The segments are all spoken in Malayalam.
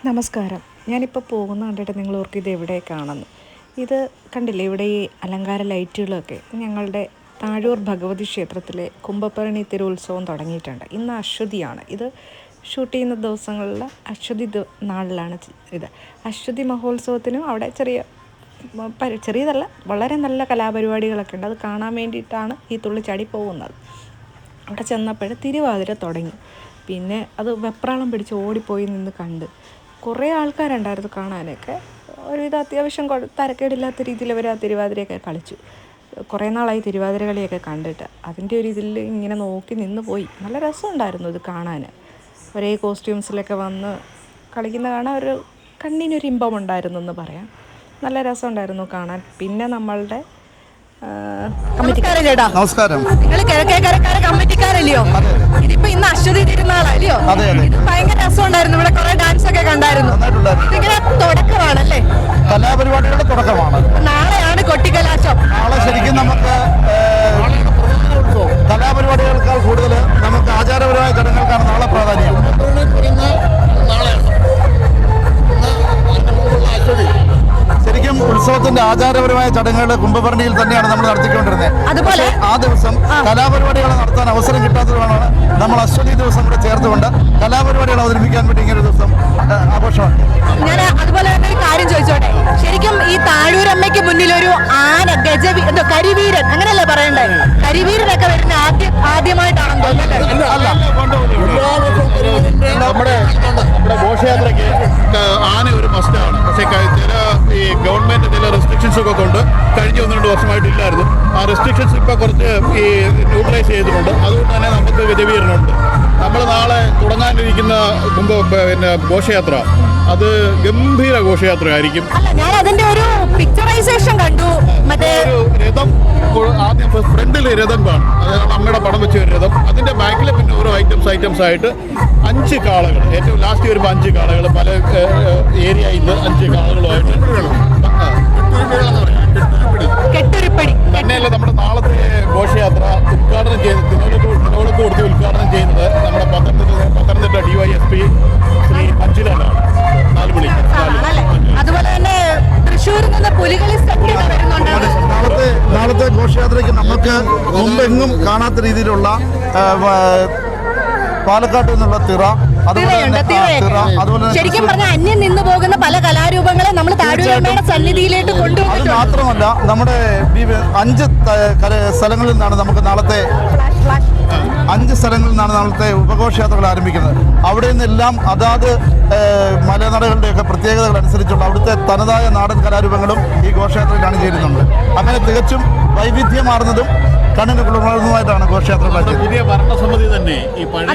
നമസ്കാരം. ഞാനിപ്പോൾ പോകുന്ന കണ്ടിട്ട് നിങ്ങൾ ഓർക്കും ഇത് എവിടേക്കാണെന്ന്. ഇത് കണ്ടില്ലേ, ഇവിടെ ഈ അലങ്കാര ലൈറ്റുകളൊക്കെ ഞങ്ങളുടെ താഴൂർ ഭഗവതി ക്ഷേത്രത്തിലെ കുംഭഭരണി തിരുവുത്സവം തുടങ്ങിയിട്ടുണ്ട്. ഇന്ന് അശ്വതിയാണ്. ഇത് ഷൂട്ട് ചെയ്യുന്ന ദിവസങ്ങളിൽ അശ്വതി നാളിലാണ് ഇത്. അശ്വതി മഹോത്സവത്തിനും അവിടെ ചെറിയതല്ല, വളരെ നല്ല കലാപരിപാടികളൊക്കെ ഉണ്ട്. അത് കാണാൻ വേണ്ടിയിട്ടാണ് ഈ തുള്ളിച്ചാടി പോകുന്നത്. അവിടെ ചെന്നപ്പോൾ തിരുവാതിര തുടങ്ങി. പിന്നെ അത് വെപ്രാളം പിടിച്ച് ഓടിപ്പോയി നിന്ന് കണ്ട് കുറേ ആൾക്കാരുണ്ടായിരുന്നു കാണാനൊക്കെ. ഒരുവിധം അത്യാവശ്യം തരക്കേടില്ലാത്ത രീതിയിൽ അവർ ആ തിരുവാതിരയൊക്കെ കളിച്ചു. കുറേ നാളായി തിരുവാതിര കളിയൊക്കെ കണ്ടിട്ട്. അതിൻ്റെ ഒരു ഇതിൽ ഇങ്ങനെ നോക്കി നിന്ന് പോയി. നല്ല രസമുണ്ടായിരുന്നു ഇത് കാണാൻ. ഒരേ കോസ്റ്റ്യൂംസിലൊക്കെ വന്ന് കളിക്കുന്ന കാണാൻ ഒരു കണ്ണിനൊരു ഇമ്പമുണ്ടായിരുന്നു എന്ന് പറയാം. നല്ല രസമുണ്ടായിരുന്നു കാണാൻ. പിന്നെ നമ്മളുടെ ചേട്ടാ നമസ്കാരം. നിങ്ങൾ കിഴക്കേക്കരക്കാരെ കമ്മിറ്റിക്കാരല്ലയോ? ഇതിപ്പോ ഇന്ന് അശ്വതി തിരുനാളല്ലയോ? ഇത് ഭയങ്കര രസമുണ്ടായിരുന്നു. ഇവിടെ കുറെ ഡാൻസ് ഒക്കെ കണ്ടായിരുന്നു. ഇതിങ്ങനെ തുടക്കമാണല്ലേ, കലാപരിപാടികളുടെ തുടക്കമാണ്. നാളെയാണ് കൊട്ടിക്കലാശം. നാളെ ശരിക്കും നമുക്ക് കലാപരിപാടികൾക്കാൾ കൂടുതൽ നമുക്ക് ആചാരപരമായ ചടങ്ങുകൾക്കാണ് നാളെ പ്രാധാന്യം. ശരിക്കും ഉത്സവത്തിന്റെ ആചാരപരമായ ചടങ്ങുകൾ കുംഭഭരണിയിൽ തന്നെയാണ് നമ്മൾ നടത്തിക്കൊണ്ടിരുന്നത്. അതുപോലെ ആ ദിവസം കലാപരിപാടികൾ നടത്താൻ അവസരം കിട്ടാത്തതുകൊണ്ടാണ് നമ്മൾ അശ്വതി ദിവസം കൂടെ ചേർത്തുകൊണ്ട് കലാപരിപാടികൾ അവതരിപ്പിക്കാൻ വേണ്ടി ഇങ്ങനെ ഒരു ദിവസം ആഘോഷമാണ്. ഞാൻ അതുപോലെ തന്നെ ഒരു കാര്യം ചോദിച്ചോട്ടെ, ശരിക്കും ഈ താഴൂരമ്മയ്ക്ക് മുന്നിൽ ഒരു ആന കരിവീരൻ അങ്ങനെയല്ലേ പറയണ്ടേ? കരിവീരനൊക്കെ വരുന്ന ആദ്യമായിട്ടാണെന്ന് തോന്നുന്നത്. നമ്മുടെ ഘോഷയാത്രയ്ക്ക് ആന ഒരു മസ്റ്റാണ്. പക്ഷേ ചില ഈ ഗവൺമെന്റ് ചില റെസ്ട്രിക്ഷൻസ് ഒക്കെ കൊണ്ട് കഴിഞ്ഞ 1-2 വർഷമായിട്ടില്ലായിരുന്നു. ആ റെസ്ട്രിക്ഷൻസ് ഇപ്പോൾ കുറച്ച് ഈ ന്യൂട്രലൈസ് ചെയ്തിട്ടുണ്ട്. അതുകൊണ്ട് തന്നെ നമുക്ക് ഗജവീരനുണ്ട്. നമ്മൾ നാളെ തുടങ്ങാനിരിക്കുന്ന ഘോഷയാത്ര അത് ഗംഭീര ഘോഷയാത്രയായിരിക്കും. ഞാൻ അതിന്റെ ഒരു പിക്ചറൈസേഷൻ കണ്ടു. മറ്റേ രഥം ആദ്യം ഫ്രണ്ടിൽ രഥം കാണും. അതായത് അമ്മയുടെ പടം വെച്ച ഒരു രഥം. അതിന്റെ ബാക്കിൽ പിന്നെ ഓരോ ഐറ്റംസ് ആയിട്ട് 5 കാളകൾ, ഏറ്റവും ലാസ്റ്റ് വരുമ്പോൾ 5 കാളകൾ, പല ഏരിയയിൽ 5 കാളകളുമായിട്ട് കെട്ടുരുപ്പടി തന്നെയല്ല. നമ്മുടെ നാളത്തെ ഘോഷയാത്ര ഉദ്ഘാടനം ചെയ്ത് തിരുവനന്തപുരത്ത് കൊടുത്ത് ഉദ്ഘാടനം ചെയ്യുന്നത് നമ്മുടെ പത്തനംതിട്ട DYSP ശ്രീ അഞ്ചിലാണ്. 4 മണി. അതുപോലെ തന്നെ തൃശ്ശൂരിൽ നിന്ന് പുലികളി നാളത്തെ ഘോഷയാത്രയ്ക്ക് നമുക്ക് മുമ്പെങ്ങും കാണാത്ത രീതിയിലുള്ള പാലക്കാട്ട് നിന്നുള്ള തിറ, ശരിക്കും പറഞ്ഞാൽ അന്യം നിന്ന് പോകുന്ന പല കലാരൂപങ്ങളെ നമ്മൾ താഴൂരമ്മയുടെ സന്നിധിയിലേക്ക് കൊണ്ടുപോകും. അത് മാത്രമല്ല, നമ്മുടെ 5 സ്ഥലങ്ങളിൽ നിന്നാണ് നമുക്ക് നാളത്തെ 5 സ്ഥലങ്ങളിൽ നിന്നാണ് നാളത്തെ ഉപഘോഷയാത്രകൾ ആരംഭിക്കുന്നത്. അവിടെ നിന്നെല്ലാം അതാത് മലനടകളുടെയൊക്കെ പ്രത്യേകതകൾ അനുസരിച്ചുള്ള അവിടുത്തെ തനതായ നാടൻ കലാരൂപങ്ങളും ഈ ഘോഷയാത്രയിൽ അണിചേരുന്നുണ്ട്. അങ്ങനെ തികച്ചും വൈവിധ്യമാർന്നതും കണ്ണിന് കുളിർന്നതുമായിട്ടാണ് ഘോഷയാത്ര. പുതിയ ഭരണസമിതി തന്നെ ഈ പഴയ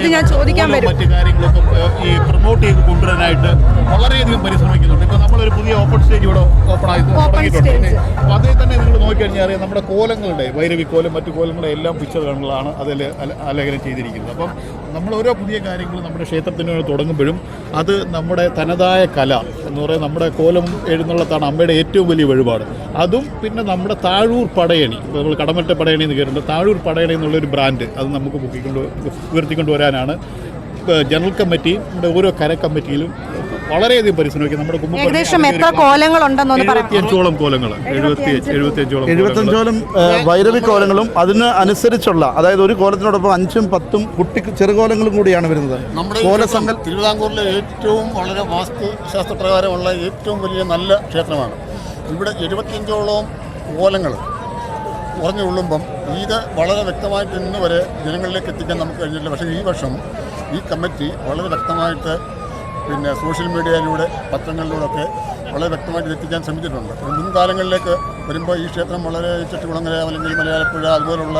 മറ്റു കാര്യങ്ങളൊക്കെ ഈ പ്രൊമോട്ട് ചെയ്ത് കൊണ്ടുവരാനായിട്ട് വളരെയധികം പരിശ്രമിക്കുന്നുണ്ട്. ഇപ്പൊ നമ്മളൊരു പുതിയ ഓപ്പൺ സ്റ്റേജ് ഇവിടെ ഓപ്പൺ ആയി തുടങ്ങിയിട്ടുണ്ട്. അപ്പോൾ അതേ തന്നെ നിങ്ങൾ നോക്കിക്കഴിഞ്ഞാൽ അറിയാം, നമ്മുടെ കോലങ്ങളുടെ വൈരവി കോലം മറ്റു കോലങ്ങളെ എല്ലാം പിക്ചറുകളാണ് അതിൽ ആലേഖനം ചെയ്തിരിക്കുന്നത്. അപ്പം നമ്മൾ ഓരോ പുതിയ കാര്യങ്ങൾ നമ്മുടെ ക്ഷേത്രത്തിന് തുടങ്ങുമ്പോഴും അത് നമ്മുടെ തനതായ കല എന്ന് പറയുന്നത് നമ്മുടെ കോലം എഴുന്നള്ളത്താണ് അമ്മയുടെ ഏറ്റവും വലിയ വഴിപാട്. അതും പിന്നെ നമ്മുടെ താഴൂർ പടയണി, നമ്മൾ കടമറ്റ പടയണി എന്ന് കേട്ടിട്ടുണ്ട്. താഴൂർ പടയണി എന്നുള്ളൊരു ബ്രാൻഡ് അത് നമുക്ക് ഉയർത്തിക്കൊണ്ടുവരാനാണ് ജനറൽ കമ്മിറ്റി, നമ്മുടെ ഓരോ കര കമ്മിറ്റിയിലും വളരെയധികം പരിശ്രമിക്കും. നമ്മുടെ ഏകദേശം എത്ര കോലങ്ങളുണ്ടെന്ന് 75ഓളം കോലങ്ങൾ, 75ഓളം വൈരവി കോലങ്ങളും അതിന് അനുസരിച്ചുള്ള, അതായത് ഒരു കോലത്തിനോടൊപ്പം 5ഉം 10ഉം ചെറുകോലങ്ങളും കൂടിയാണ് വരുന്നത്. നമ്മുടെ തിരുവിതാംകൂറിലെ ഏറ്റവും വളരെ വാസ്തുശാസ്ത്രപ്രകാരമുള്ള ഏറ്റവും വലിയ നല്ല ക്ഷേത്രമാണ്. ഇവിടെ 75ഓളം കോലങ്ങൾ കുറഞ്ഞു കൊള്ളുമ്പം ഇത് വളരെ വ്യക്തമായിട്ട് ഇന്ന് വരെ ജനങ്ങളിലേക്ക് എത്തിക്കാൻ നമുക്ക് കഴിഞ്ഞിട്ടില്ല. പക്ഷേ ഈ വർഷം ഈ കമ്മിറ്റി വളരെ വ്യക്തമായിട്ട് പിന്നെ സോഷ്യൽ മീഡിയയിലൂടെ പത്രങ്ങളിലൂടെയൊക്കെ വളരെ വ്യക്തമായിട്ട് എത്തിക്കാൻ ശ്രമിച്ചിട്ടുണ്ട്. മുൻകാലങ്ങളിലേക്ക് വരുമ്പോൾ ഈ ക്ഷേത്രം വളരെ ചുറ്റുകുളങ്ങര അല്ലെങ്കിൽ മലയാളപ്പുഴ അതുപോലുള്ള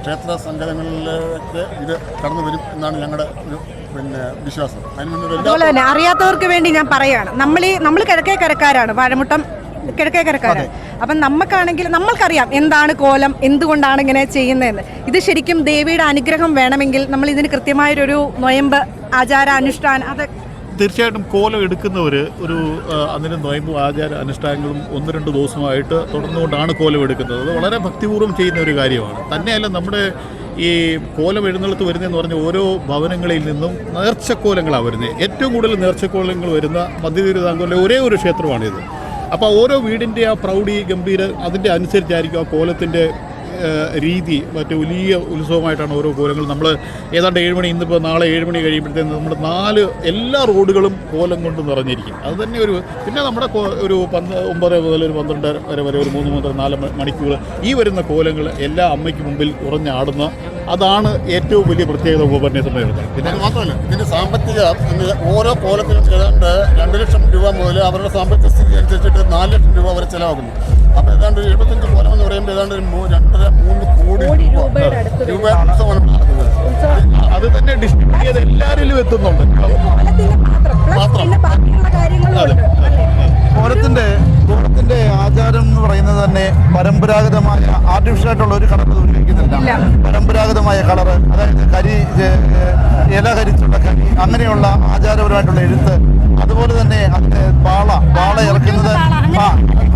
ക്ഷേത്ര സംഘടനകളിലേക്ക് ഇത് കടന്നു വരും എന്നാണ് ഞങ്ങളുടെ ഒരു വിശ്വാസം. അതുപോലെ തന്നെ അറിയാത്തവർക്ക് വേണ്ടി ഞാൻ പറയുകയാണ്, നമ്മൾ കിഴക്കേക്കരക്കാരാണ്, വാഴമുട്ടം കിഴക്കേക്കരക്കാരാണ്. അപ്പം നമുക്കാണെങ്കിൽ നമ്മൾക്കറിയാം എന്താണ് കോലം, എന്തുകൊണ്ടാണ് ഇങ്ങനെ ചെയ്യുന്നതെന്ന്. ഇത് ശരിക്കും ദേവിയുടെ അനുഗ്രഹം വേണമെങ്കിൽ നമ്മൾ ഇതിന് കൃത്യമായൊരു നൊയമ്പ് ആചാര അനുഷ്ഠാനം അത് തീർച്ചയായിട്ടും കോലം എടുക്കുന്നവർ അതിന് നൊയമ്പും ആചാര അനുഷ്ഠാനങ്ങളും 1-2 ദിവസമായിട്ട് തുടർന്നുകൊണ്ടാണ് കോലം എടുക്കുന്നത്. അത് വളരെ ഭക്തിപൂർവ്വം ചെയ്യുന്ന ഒരു കാര്യമാണ്. തന്നെയല്ല നമ്മുടെ ഈ കോലം എഴുന്നള്ളത്ത് വരുന്നതെന്ന് പറഞ്ഞാൽ ഓരോ ഭവനങ്ങളിൽ നിന്നും നേർച്ചക്കോലങ്ങളാണ് വരുന്നത്. ഏറ്റവും കൂടുതൽ നേർച്ചക്കോലങ്ങൾ വരുന്ന മധ്യ തിരുവിതാംകൂറിലെ ഒരേ ഒരു ക്ഷേത്രമാണിത്. അപ്പോൾ ഓരോ വീടിൻ്റെ ആ പ്രൗഢി ഗംഭീര അതിൻ്റെ അനുസരിച്ചായിരിക്കും ആ കോലത്തിൻ്റെ രീതി. മറ്റു വലിയ ഉത്സവമായിട്ടാണ് ഓരോ കോലങ്ങൾ. നമ്മൾ ഏതാണ്ട് 7 മണി, ഇന്നിപ്പോൾ നാളെ 7 മണി കഴിയുമ്പോഴത്തേക്കും നമ്മുടെ എല്ലാ റോഡുകളും കോലം കൊണ്ട് നിറഞ്ഞിരിക്കും. അത് തന്നെ പിന്നെ നമ്മുടെ ഒരു 9 മുതൽ ഒരു 12 വരെ ഒരു 3 മുതൽ 4 മണിക്കൂർ ഈ വരുന്ന കോലങ്ങൾ എല്ലാ അമ്മയ്ക്ക് മുമ്പിൽ ഉറഞ്ഞാടുന്ന അതാണ് ഏറ്റവും വലിയ പ്രത്യേകത ഉപകരണ സമ്മേളനം. പിന്നെ അത് മാത്രമല്ല, ഇതിൻ്റെ സാമ്പത്തിക ഓരോ കോലത്തിനും ഏതാണ്ട് 2 ലക്ഷം രൂപ മുതൽ അവരുടെ സാമ്പത്തിക സ്ഥിതി അനുസരിച്ചിട്ട് 4 ലക്ഷം രൂപ വരെ ചിലവാകുന്നു. അപ്പോൾ ഏതാണ്ട് 75 കോലം എന്ന് പറയുമ്പോൾ ഏതാണ്ട് 2.5-3 കോടി രൂപ ഉത്സവമാണ് നടക്കുന്നത്. അത് തന്നെ ഡിസ്ട്രിബ്യൂട്ട് ചെയ്ത് എല്ലാവരിലും എത്തുന്നുണ്ട്. കോലത്തിന്റെ ആചാരം എന്ന് പറയുന്നത് തന്നെ പരമ്പരാഗതമായ ആർട്ടിഫിഷ്യലായിട്ടുള്ള ഒരു കളർ ഉപയോഗിക്കുന്നില്ല. പരമ്പരാഗതമായ കളറ്, അതായത് ഇല കരിച്ചുള്ള കരി, അങ്ങനെയുള്ള ആചാരപരമായിട്ടുള്ള എഴുത്ത്. അതുപോലെ തന്നെ അതിന്റെ പാള ഇറക്കുന്നത്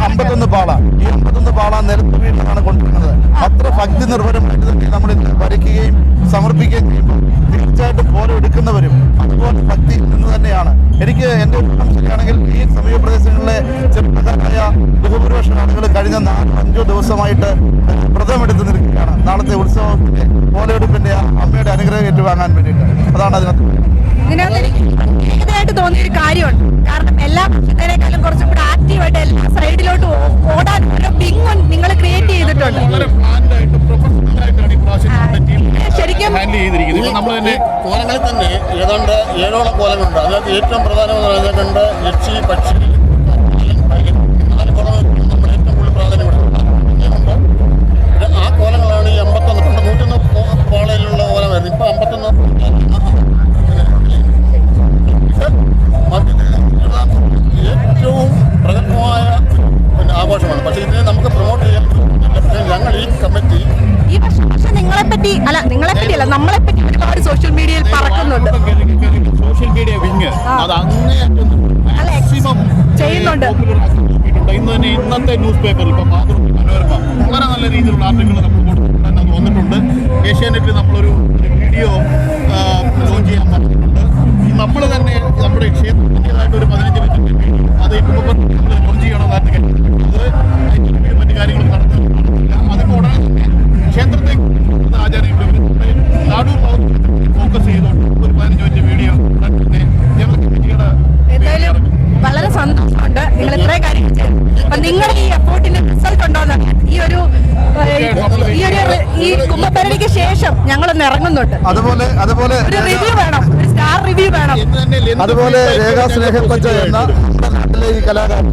51 പാള. ഈ 51 പാള നിരത്ത് വീട്ടിലാണ് കൊണ്ടുവരുന്നത്. അത്ര ഭക്തി നിർഭരമായിട്ട് തന്നെ നമ്മൾ വരയ്ക്കുകയും സമർപ്പിക്കുകയും ചെയ്യുമ്പോൾ തീർച്ചയായിട്ടും കോലം എടുക്കുന്നവരും അതുപോലെ ഭക്തി എന്ന് തന്നെയാണ്. എനിക്ക് എൻ്റെ ശരിയാണെങ്കിൽ ഈ സമീപപ്രദേശങ്ങളിലെ ചെറുപ്പക്കാരായ ബഹുഭൂരിപക്ഷം ആളുകൾ കഴിഞ്ഞ 4-5 ദിവസമായിട്ട് വ്രതമെടുത്ത് നിൽക്കുകയാണ് നാളത്തെ ഉത്സവത്തിന്റെ കോലയെടുപ്പിന്റെ അമ്മയുടെ അനുഗ്രഹം ഏറ്റുവാങ്ങാൻ വേണ്ടിയിട്ട്. അതാണ് ഇതിനകത്ത് എനിക്ക് ഭയങ്കരമായിട്ട് തോന്നിയൊരു കാര്യമുണ്ട്. കാരണം എല്ലാ ഭക്ഷണത്തിനേക്കാളും കുറച്ചും കൂടെ ആക്റ്റീവായിട്ട് എല്ലാ സൈഡിലോട്ട് ഓടാൻ ഒരു ബിങ് നിങ്ങൾ ക്രിയേറ്റ് ചെയ്തിട്ടുണ്ട്. ശരിക്കും കോലങ്ങളിൽ തന്നെ ഏതാണ്ട് 7ഓളം കോലങ്ങളുണ്ട്. അതിനകത്ത് ഏറ്റവും പ്രധാനമെന്ന് പറഞ്ഞിട്ടുണ്ട് യക്ഷി, പക്ഷി, 4 കോലങ്ങൾ നമ്മൾ ഏറ്റവും കൂടുതൽ പ്രാധാന്യം കൊടുക്കുന്നുണ്ട്. ആ കോലങ്ങളാണ് ഈ 51. പണ്ട് 101 പാളയിലുള്ള കോലമായിരുന്നു. ഇപ്പോൾ 51 ഏറ്റവും പ്രഗത്ഭമായ ആഘോഷമാണ്. പക്ഷേ ഇതിനെ നമുക്ക് പ്രൊമോട്ട് ചെയ്യാൻ ഞങ്ങൾ ഈ കമ്മിറ്റി ഈ പക്ഷെ നിങ്ങളെപ്പറ്റിയല്ല നമ്മളെപ്പറ്റി ഒരുപാട് സോഷ്യൽ മീഡിയയിൽ പറക്കുന്നുണ്ട്. സോഷ്യൽ മീഡിയ വിങ് അത് അങ്ങേയറ്റം മാക്സിമം ചെയ്യുന്നുണ്ട്. ഇന്ന് തന്നെ ഇന്നത്തെ ന്യൂസ് പേപ്പറിൽ ഇപ്പോൾ മനോരമ വളരെ നല്ല രീതിയിലുള്ള ആർട്ടിക്കിൾ നമ്മൾ വന്നിട്ടുണ്ട്. ഏഷ്യാനെറ്റിൽ നമ്മളൊരു വീഡിയോ ലോഞ്ച് ചെയ്യാൻ പറഞ്ഞിട്ടുണ്ട്. നമ്മൾ തന്നെ നമ്മുടെ ക്ഷേത്രത്തിൻ്റെതായിട്ട് ഒരു 15 മിനിറ്റ് അത് ലോഞ്ച് ചെയ്യണമെന്നായിട്ട് അത് മറ്റു കാര്യങ്ങൾ നടത്തുന്നില്ല. അതിപ്പോൾ ഉടനെ തന്നെ ക്ഷേത്രത്തെ ആചാര്യങ്ങളും നാടൂർ ഫോക്കസ് ചെയ്തുകൊണ്ട് ഒരു 15 മിനിറ്റ് വീഡിയോ എന്തായാലും വളരെ സന്തോഷമുണ്ട് നിങ്ങൾ ഇത്രയും കാര്യങ്ങൾ ചെയ്തു. അപ്പൊ നിങ്ങളുടെ ഈ എഫോർട്ടിന്റെ റിസൾട്ട് ഉണ്ടോന്ന് ഈ കുംഭഭരണിക്ക് ശേഷം ഞങ്ങളൊന്ന് ഇറങ്ങുന്നുണ്ട്. അതുപോലെ ഒരു റിവ്യൂ വേണം, ഒരു സ്റ്റാർ റിവ്യൂ വേണം. അതുപോലെ രേഖാ സ്നേഹപ്പച്ച എന്ന നാട്ടിലെ ഈ കലാകാരൻ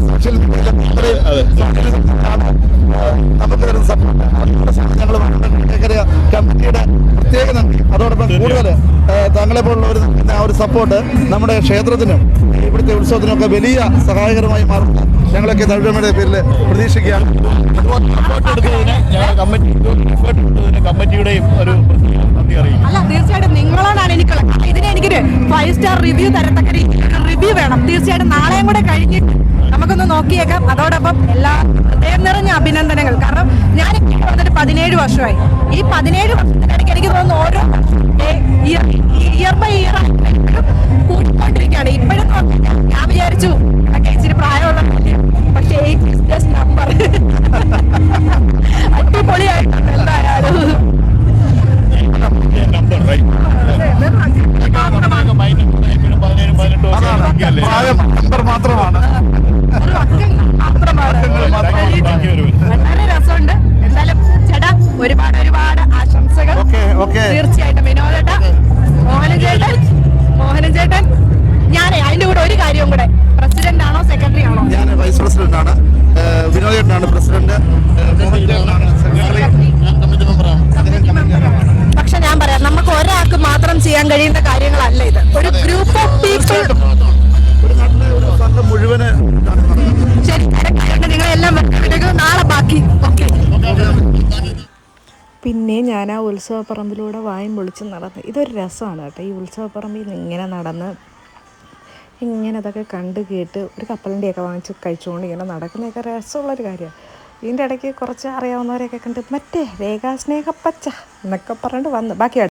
സോഷ്യൽ മീഡിയയിൽ നമുക്കൊരു ഞങ്ങൾ കമ്മിറ്റിയുടെ പ്രത്യേക നന്ദി. അതോടൊപ്പം കൂടുതൽ താങ്കളെ പോലുള്ളവർ ആ ഒരു സപ്പോർട്ട് നമ്മുടെ ക്ഷേത്രത്തിനും ഇവിടുത്തെ ഉത്സവത്തിനൊക്കെ വലിയ സഹായകരമായി മാറുന്നു. ഞങ്ങളൊക്കെ തഴുവമ്മയുടെ പേരിൽ പ്രതീക്ഷിക്കുകയാണ്. കമ്മിറ്റിയുടെയും ഒരു നന്ദി അറിയിക്കും. അല്ല, തീർച്ചയായിട്ടും നിങ്ങളോടാണ് എനിക്കുള്ളത്. ഇതിന് എനിക്കൊരു 5 സ്റ്റാർ റിവ്യൂ തരത്തക്ക റിവ്യൂ വേണം. തീർച്ചയായിട്ടും നാളെയും കൂടെ കഴിഞ്ഞിട്ട് നമുക്കൊന്ന് നോക്കിയേക്കാം. അതോടൊപ്പം എല്ലാ ഹൃദയം നിറഞ്ഞ അഭിനന്ദനങ്ങൾ. കാരണം ഞാൻ വന്നിട്ട് 17 വർഷമായി. ഈ 17 വർഷത്തിനിടയ്ക്ക് എനിക്ക് തോന്നുന്നു ഓരോ ഇയർ ബൈ ഇയർ കൂട്ടിക്കൊണ്ടിരിക്കുകയാണ്. ഇപ്പോഴും ഞാൻ വിചാരിച്ചു ഒക്കെ ഇച്ചിരി പ്രായമുള്ള പക്ഷേ നമ്പർ അടിപൊളിയായിട്ടുണ്ട്. എന്തായാലും മാത്രമാണ് വളരെ രസമുണ്ട്. എന്തായാലും ചേട്ടാ ഒരുപാട് ആശംസകൾ. തീർച്ചയായിട്ടും മോഹനൻ ചേട്ടൻ ഞാൻ അതിന്റെ കൂടെ ഒരു കാര്യവും കൂടെ, പ്രസിഡന്റ് ആണോ സെക്രട്ടറി ആണോ? ഞാൻ വൈസ് പ്രസിഡന്റ് ആണ്. വിനോദ് ചേട്ടനാണ് പ്രസിഡന്റ്. പക്ഷെ ഞാൻ പറയാം, നമുക്ക് ഒരാൾക്ക് മാത്രം ചെയ്യാൻ കഴിയുന്ന കാര്യങ്ങളല്ല ഇത്. ഒരു ഗ്രൂപ്പ് ഓഫ് പീപ്പിൾ, ഒരു നാട്ടിലെ ഒരു സംഘം മുഴുവന്. ശരി, നിങ്ങളെല്ലാം നാളെ ബാക്കി. ഓക്കെ. പിന്നെ ഞാൻ ആ ഉത്സവപ്പറമ്പിലൂടെ വായും പൊളിച്ച് നടന്ന് ഇതൊരു രസമാണ് കേട്ടോ. ഈ ഉത്സവപ്പറമ്പിൽ നിന്ന് ഇങ്ങനെ നടന്ന് ഇങ്ങനെ അതൊക്കെ കണ്ട് കേട്ട് ഒരു കപ്പലിൻ്റെയൊക്കെ വാങ്ങിച്ച് കഴിച്ചുകൊണ്ട് ഇങ്ങനെ നടക്കുന്നതൊക്കെ രസമുള്ളൊരു കാര്യമാണ്. ഇതിൻ്റെ ഇടയ്ക്ക് കുറച്ച് അറിയാവുന്നവരെയൊക്കെ കണ്ട് മറ്റേ രേഖാസ്നേഹപ്പച്ച എന്നൊക്കെ പറഞ്ഞിട്ട് വന്ന് ബാക്കി